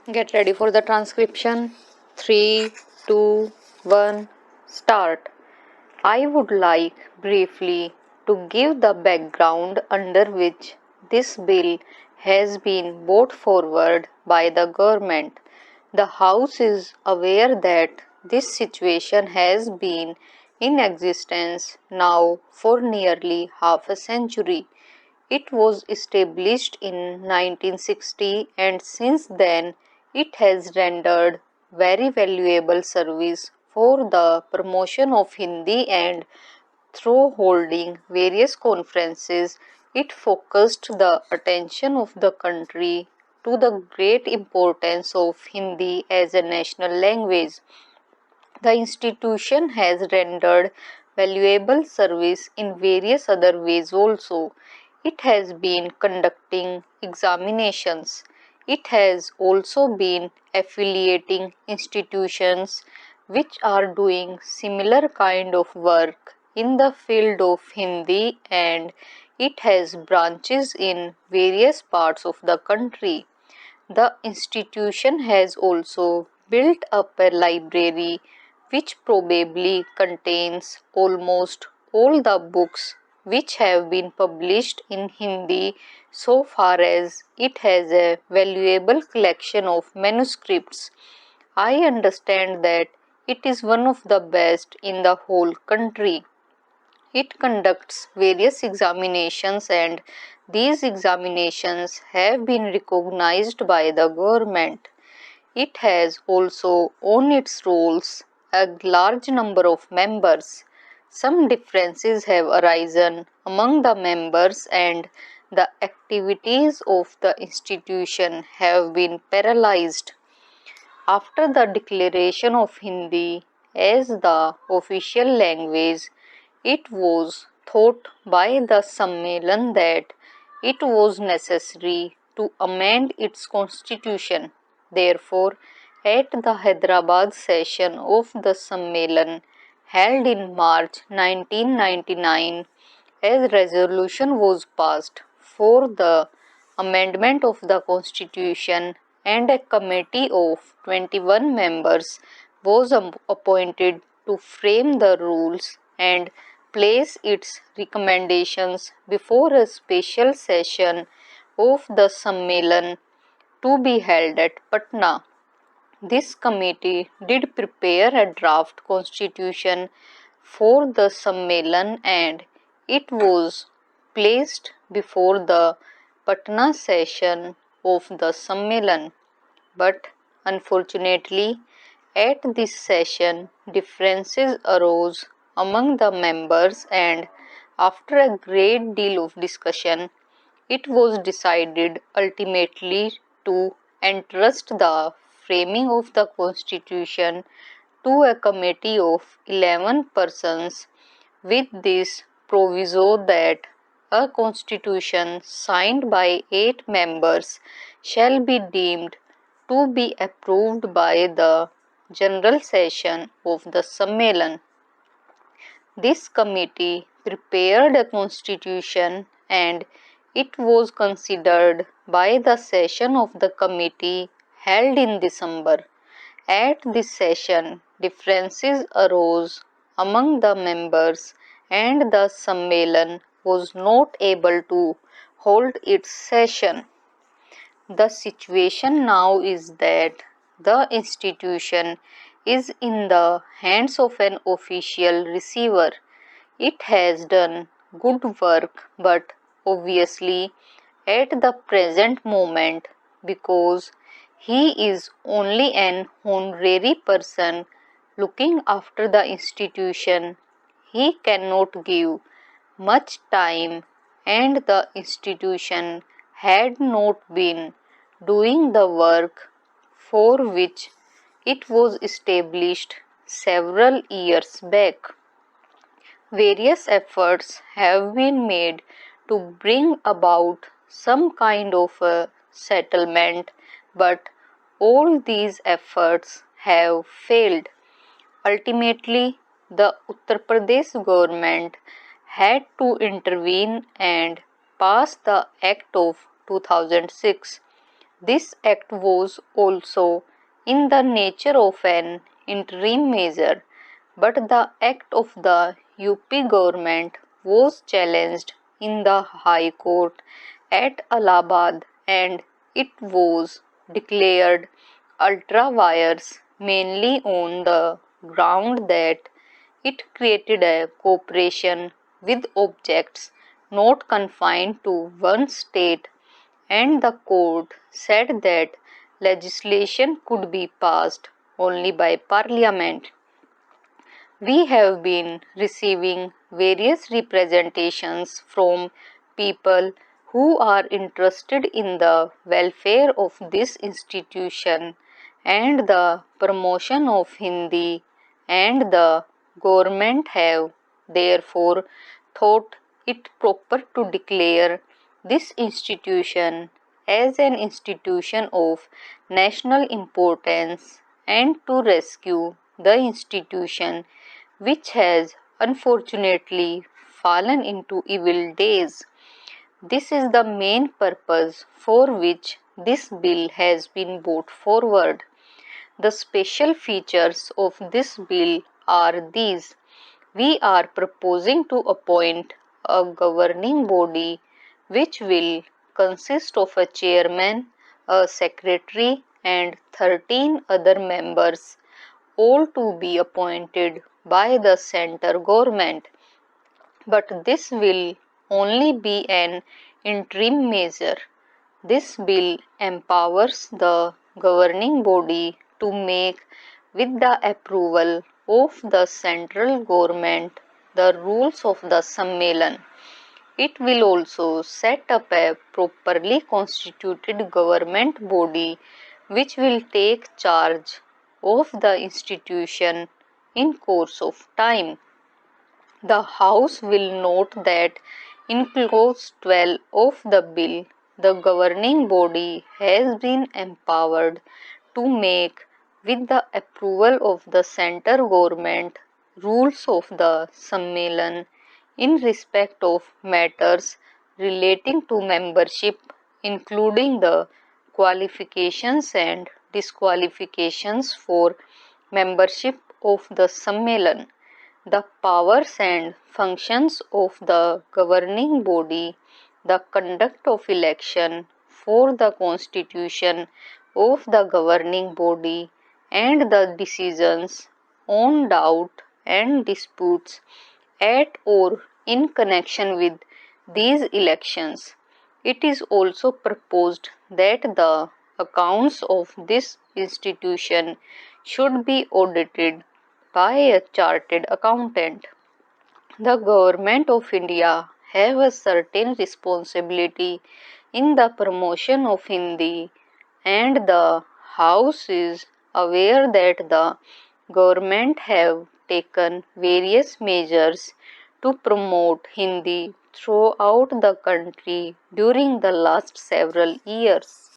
Get ready for the transcription. 3, 2, 1, start. I would like briefly to give the background under which this bill has been brought forward by the government. The House is aware that this situation has been in existence now for nearly half a century. It was established in 1960 and since then it has rendered very valuable service for the promotion of Hindi and through holding various conferences, it focused the attention of the country to the great importance of Hindi as a national language. The institution has rendered valuable service in various other ways also. It has been conducting examinations. It has also been affiliating institutions which are doing similar kind of work in the field of Hindi, and it has branches in various parts of the country. The institution has also built up a library which probably contains almost all the books which have been published in Hindi so far as it has a valuable collection of manuscripts. I understand that it is one of the best in the whole country. It conducts various examinations and these examinations have been recognized by the government. It has also on its rolls a large number of members. Some differences have arisen among the members and the activities of the institution have been paralyzed. After the declaration of Hindi as the official language, it was thought by the Sammelan that it was necessary to amend its constitution. Therefore, at the Hyderabad session of the Sammelan held in March 1999, a resolution was passed for the amendment of the constitution and a committee of 21 members was appointed to frame the rules and place its recommendations before a special session of the Sammelan to be held at Patna. This committee did prepare a draft constitution for the Sammelan and it was placed before the Patna session of the Sammelan. But unfortunately, at this session, differences arose among the members, and after a great deal of discussion, it was decided ultimately to entrust the framing of the Constitution to a committee of 11 persons, with this proviso that a constitution signed by 8 members shall be deemed to be approved by the general session of the Sammelan. This committee prepared a constitution and it was considered by the session of the committee held in December. At this session, differences arose among the members and the Sammelan was not able to hold its session. The situation now is that the institution is in the hands of an official receiver. It has done good work, but obviously at the present moment, because he is only an honorary person looking after the institution, he cannot give much time, and the institution had not been doing the work for which it was established several years back. Various efforts have been made to bring about some kind of a settlement, but all these efforts have failed. Ultimately, the Uttar Pradesh government had to intervene and pass the Act of 2006. This act was also in the nature of an interim measure, but the act of the UP government was challenged in the High Court at Allahabad and it was declared ultra vires mainly on the ground that it created a cooperation with objects not confined to one state, and the court said that legislation could be passed only by parliament. We have been receiving various representations from people who are interested in the welfare of this institution and the promotion of Hindi, and the government have therefore thought it proper to declare this institution as an institution of national importance and to rescue the institution which has unfortunately fallen into evil days. This is the main purpose for which this bill has been brought forward. The special features of this bill are these. We are proposing to appoint a governing body which will consist of a chairman, a secretary, and 13 other members, all to be appointed by the centre government. But this will only be an interim measure. This bill empowers the governing body to make, with the approval of the central government, the rules of the Sammelan. It will also set up a properly constituted government body which will take charge of the institution in course of time. The House will note that in clause 12 of the bill, the governing body has been empowered to make, with the approval of the centre government, rules of the Sammelan in respect of matters relating to membership, including the qualifications and disqualifications for membership of the Sammelan, the powers and functions of the governing body, the conduct of election for the constitution of the governing body, and the decisions on doubt and disputes at or in connection with these elections. It is also proposed that the accounts of this institution should be audited by a chartered accountant. The government of India have a certain responsibility in the promotion of Hindi, and the House is aware that the government have taken various measures to promote Hindi throughout the country during the last several years.